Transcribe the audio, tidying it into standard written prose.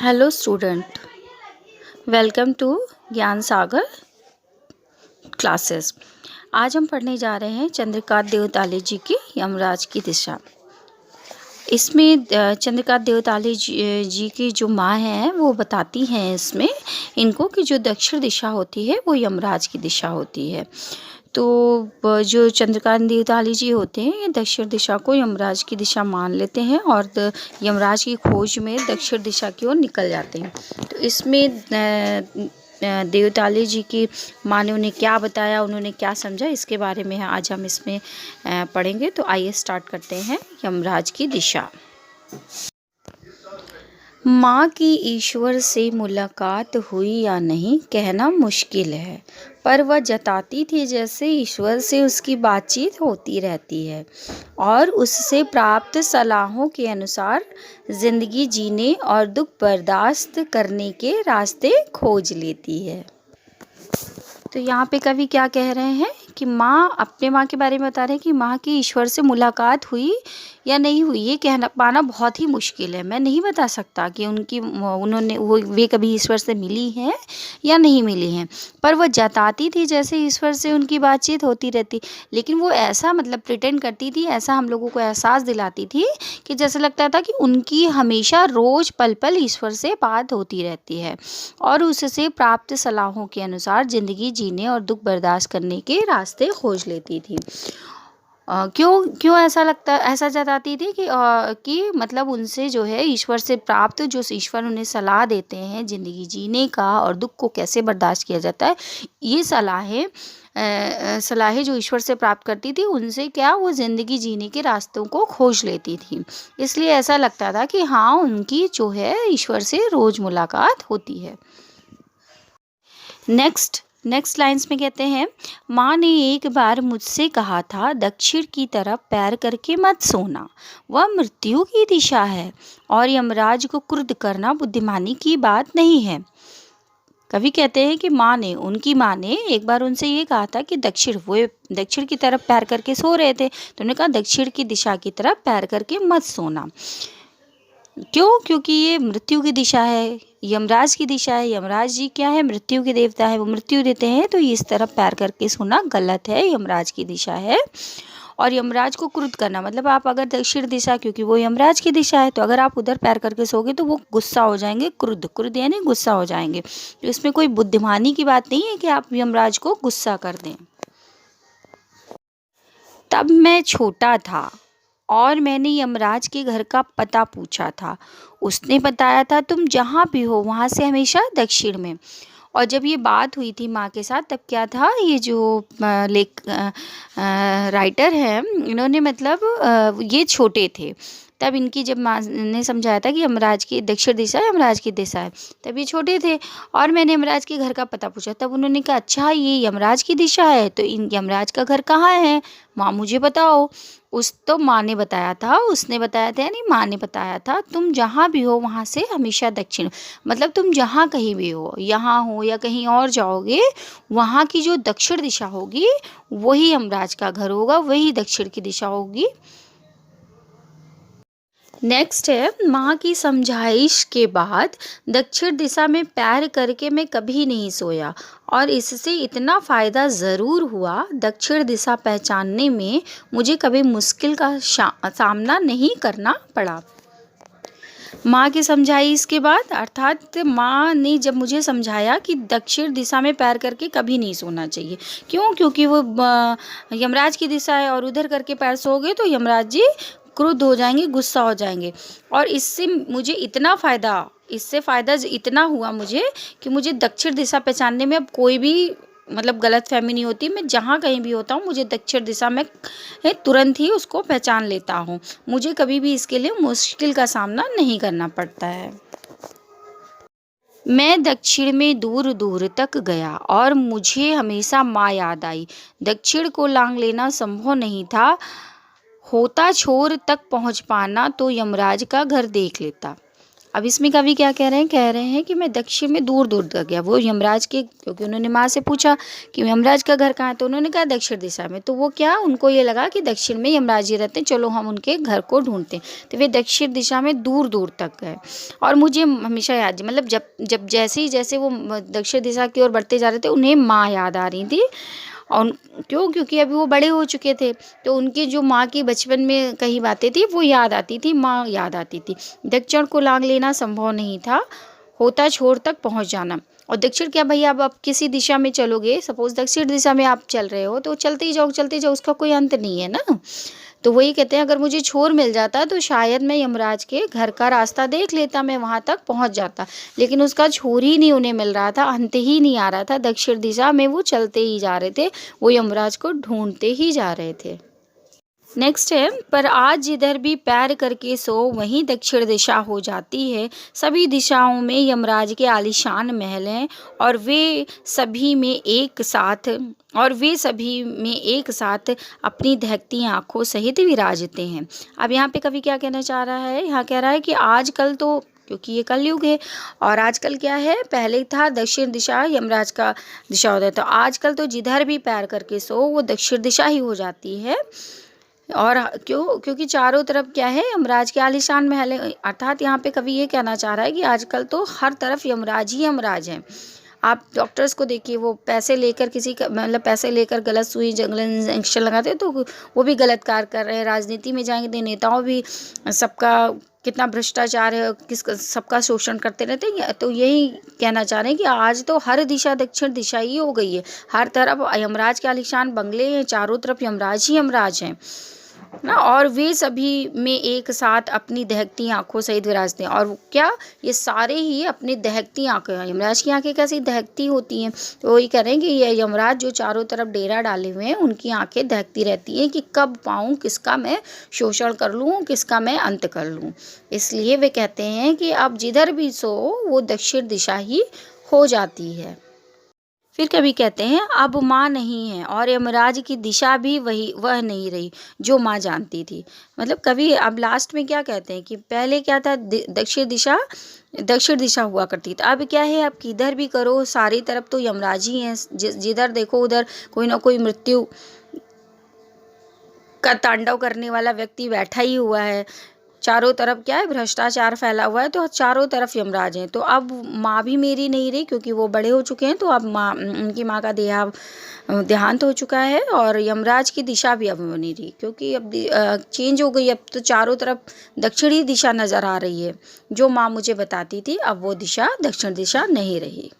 Hello student, welcome to ज्ञान सागर classes. आज हम पढ़ने जा रहे हैं चंद्रकांत देवताली जी की यमराज की दिशा। इसमें चंद्रकांत देवताली जी की जो माँ हैं वो बताती हैं इसमें इनको कि जो दक्षिण दिशा होती है वो यमराज की दिशा होती है। तो जो चंद्रकांत देवताली जी होते हैं ये दक्षिण दिशा को यमराज की दिशा मान लेते हैं और यमराज की खोज में दक्षिण दिशा की ओर निकल जाते हैं। तो इसमें देवताली जी की माँ ने उन्हें क्या बताया, उन्होंने क्या समझा, इसके बारे में आज हम इसमें पढ़ेंगे। तो आइए स्टार्ट करते हैं। यमराज की दिशा। माँ की ईश्वर से मुलाकात हुई या नहीं कहना मुश्किल है, पर वह जताती थी जैसे ईश्वर से उसकी बातचीत होती रहती है और उससे प्राप्त सलाहों के अनुसार ज़िंदगी जीने और दुख बर्दाश्त करने के रास्ते खोज लेती है। तो यहाँ पे कवि क्या कह रहे हैं कि माँ अपने माँ के बारे में बता रहे हैं कि माँ की ईश्वर से मुलाकात हुई या नहीं हुई ये कहना पाना बहुत ही मुश्किल है। मैं नहीं बता सकता कि वे कभी ईश्वर से मिली हैं या नहीं मिली हैं, पर वह जताती थी जैसे ईश्वर से उनकी बातचीत होती रहती। लेकिन वो ऐसा प्रिटेंड करती थी, ऐसा हम लोगों को एहसास दिलाती थी कि जैसे लगता था कि उनकी हमेशा रोज पल पल ईश्वर से बात होती रहती है और उससे प्राप्त सलाहों के अनुसार ज़िंदगी जीने और दुख बर्दाश्त करने के रास्ते खोज लेती थी। क्यों ऐसा जताती थी कि उनसे जो है ईश्वर से प्राप्त जो ईश्वर उन्हें सलाह देते हैं ज़िंदगी जीने का और दुख को कैसे बर्दाश्त किया जाता है, ये सलाहें जो ईश्वर से प्राप्त करती थी उनसे वो ज़िंदगी जीने के रास्तों को खोज लेती थी। इसलिए ऐसा लगता था कि हाँ, उनकी जो है ईश्वर से रोज़ मुलाकात होती है। नेक्स्ट लाइन्स में कहते हैं, माँ ने एक बार मुझसे कहा था दक्षिण की तरफ पैर करके मत सोना, वह मृत्यु की दिशा है और यमराज को क्रुद्ध करना बुद्धिमानी की बात नहीं है। कवि कहते हैं कि उनकी माँ ने एक बार उनसे ये कहा था कि दक्षिण की तरफ पैर करके सो रहे थे, तो उन्होंने कहा दक्षिण की दिशा की तरफ पैर करके मत सोना। क्योंकि ये मृत्यु की दिशा है, यमराज की दिशा है। यमराज जी क्या है? मृत्यु के देवता है, वो मृत्यु देते हैं। तो इस तरफ पैर करके सोना गलत है, यमराज की दिशा है। और यमराज को क्रुद्ध करना आप अगर दक्षिण दिशा, क्योंकि वो यमराज की दिशा है, तो अगर आप उधर पैर करके सोगे तो वो गुस्सा हो जाएंगे, क्रुद्ध यानी गुस्सा हो जाएंगे। तो इसमें कोई बुद्धिमानी की बात नहीं है कि आप यमराज को गुस्सा कर दें। तब मैं छोटा था और मैंने यमराज के घर का पता पूछा था। उसने बताया था तुम जहाँ भी हो वहाँ से हमेशा दक्षिण में। और जब ये बात हुई थी माँ के साथ, तब क्या था, ये जो राइटर हैं इन्होंने ये छोटे थे। तब इनकी जब माँ ने समझाया था कि यमराज की दक्षिण दिशा यमराज की दिशा है, तब ये छोटे थे और मैंने यमराज के घर का पता पूछा। तब उन्होंने कहा अच्छा ये यमराज की दिशा है, तो इन यमराज का घर कहाँ है, माँ मुझे बताओ। तो माँ ने बताया था, उसने बताया था यानी माँ ने बताया था, तुम जहाँ भी हो वहाँ से हमेशा दक्षिण, तुम जहाँ कहीं भी हो, यहाँ हो या कहीं और जाओगे, वहाँ की जो दक्षिण दिशा होगी वही यमराज का घर होगा, वही दक्षिण की दिशा होगी। नेक्स्ट है, माँ की समझाइश के बाद दक्षिण दिशा में पैर करके मैं कभी नहीं सोया और इससे इतना फ़ायदा ज़रूर हुआ, दक्षिण दिशा पहचानने में मुझे कभी मुश्किल का सामना नहीं करना पड़ा। माँ की समझाइश के बाद अर्थात माँ ने जब मुझे समझाया कि दक्षिण दिशा में पैर करके कभी नहीं सोना चाहिए। क्योंकि वो यमराज की दिशा है और उधर करके पैर सोओगे तो यमराज जी क्रुद्ध हो जाएंगे, गुस्सा हो जाएंगे। और इससे फ़ायदा इतना हुआ मुझे कि मुझे दक्षिण दिशा पहचानने में अब कोई भी गलत फहमी नहीं होती। मैं जहाँ कहीं भी होता हूँ मुझे दक्षिण दिशा में तुरंत ही उसको पहचान लेता हूँ। मुझे कभी भी इसके लिए मुश्किल का सामना नहीं करना पड़ता है। मैं दक्षिण में दूर दूर तक गया और मुझे हमेशा माँ याद आई। दक्षिण को लांघ लेना संभव नहीं था, होता छोर तक पहुँच पाना तो यमराज का घर देख लेता। अब इसमें कवि क्या कह रहे हैं कि मैं दक्षिण में दूर दूर तक गया। वो यमराज के, क्योंकि उन्होंने माँ से पूछा कि यमराज का घर कहाँ है, तो उन्होंने कहा दक्षिण दिशा में। तो वो क्या, उनको ये लगा कि दक्षिण में यमराज जी रहते हैं, चलो हम उनके घर को ढूंढते हैं। तो वे दक्षिण दिशा में दूर दूर तक गए। और मुझे हमेशा याद, मतलब जब जब जैसे वो दक्षिण दिशा की ओर बढ़ते जा रहे थे, उन्हें माँ याद आ रही थी। और क्यों, क्योंकि अभी वो बड़े हो चुके थे, तो उनकी जो माँ की बचपन में कही बातें थी वो याद आती थी, माँ याद आती थी। दक्षिण को लांग लेना संभव नहीं था, होता छोर तक पहुँच जाना। और दक्षिण क्या भैया, अब आप किसी दिशा में चलोगे, सपोज दक्षिण दिशा में आप चल रहे हो, तो चलते ही जाओ, उसका कोई अंत नहीं है ना। तो वही कहते हैं, अगर मुझे छोर मिल जाता तो शायद मैं यमराज के घर का रास्ता देख लेता, मैं वहां तक पहुंच जाता। लेकिन उसका छोर ही नहीं उन्हें मिल रहा था, अंत ही नहीं आ रहा था। दक्षिण दिशा में वो चलते ही जा रहे थे, वो यमराज को ढूंढते ही जा रहे थे। नेक्स्ट है, पर आज जिधर भी पैर करके सो वहीं दक्षिण दिशा हो जाती है। सभी दिशाओं में यमराज के आलीशान महल हैं, और वे सभी में एक साथ अपनी दहकती आंखों सहित विराजते हैं। अब यहाँ पे कवि क्या कहना चाह रहा है, यहाँ कह रहा है कि आजकल तो, क्योंकि ये कलयुग है, और आजकल क्या है, पहले था दक्षिण दिशा यमराज का दिशा होता है, तो आजकल तो जिधर भी पैर करके सो वो दक्षिण दिशा ही हो जाती है। और क्योंकि चारों तरफ क्या है, यमराज के आलीशान महल है। अर्थात यहाँ पे कवि ये कहना चाह रहा है कि आजकल तो हर तरफ यमराज ही यमराज हैं। आप डॉक्टर्स को देखिए, वो पैसे लेकर पैसे लेकर गलत सुई गलत इंजेक्शन लगाते हैं, तो वो भी गलत कार्य कर रहे हैं। राजनीति में जाएंगे तो नेताओं भी सबका कितना भ्रष्टाचार है, सबका शोषण करते रहते हैं। तो यही कहना चाह रहे हैं कि आज तो हर दिशा दक्षिण दिशा ही हो गई है। हर तरफ यमराज के आलीशान बंगले हैं, चारों तरफ यमराज ही यमराज हैं ना। और वे सभी में एक साथ अपनी दहकती आंखों सहित विराजते हैं। और क्या, ये सारे ही अपनी दहकती आंखें, यमराज की आंखें कैसी दहकती होती हैं, तो वही कह रहे हैं कि ये यमराज जो चारों तरफ डेरा डाले हुए हैं, उनकी आंखें दहकती रहती हैं कि कब पाऊँ, किसका मैं शोषण कर लूँ, किसका मैं अंत कर लूँ। इसलिए वे कहते हैं कि अब जिधर भी सो वो दक्षिण दिशा ही हो जाती है। फिर कभी कहते हैं, अब माँ नहीं है और यमराज की दिशा भी वह नहीं रही जो माँ जानती थी। मतलब कवि अब लास्ट में क्या कहते हैं कि पहले क्या था, दक्षिण दिशा हुआ करती थी। अब क्या है, अब किधर भी करो सारी तरफ तो यमराज ही हैं। जिधर देखो उधर कोई ना कोई मृत्यु का तांडव करने वाला व्यक्ति बैठा ही हुआ है। चारों तरफ क्या है, भ्रष्टाचार फैला हुआ है, तो चारों तरफ यमराज हैं। तो अब माँ भी मेरी नहीं रही, क्योंकि वो बड़े हो चुके हैं, तो अब उनकी माँ का देहांत हो चुका है। और यमराज की दिशा भी अब वो नहीं रही, क्योंकि अब चेंज हो गई। अब तो चारों तरफ दक्षिणी दिशा नज़र आ रही है। जो माँ मुझे बताती थी, अब वो दिशा दक्षिण दिशा नहीं रही।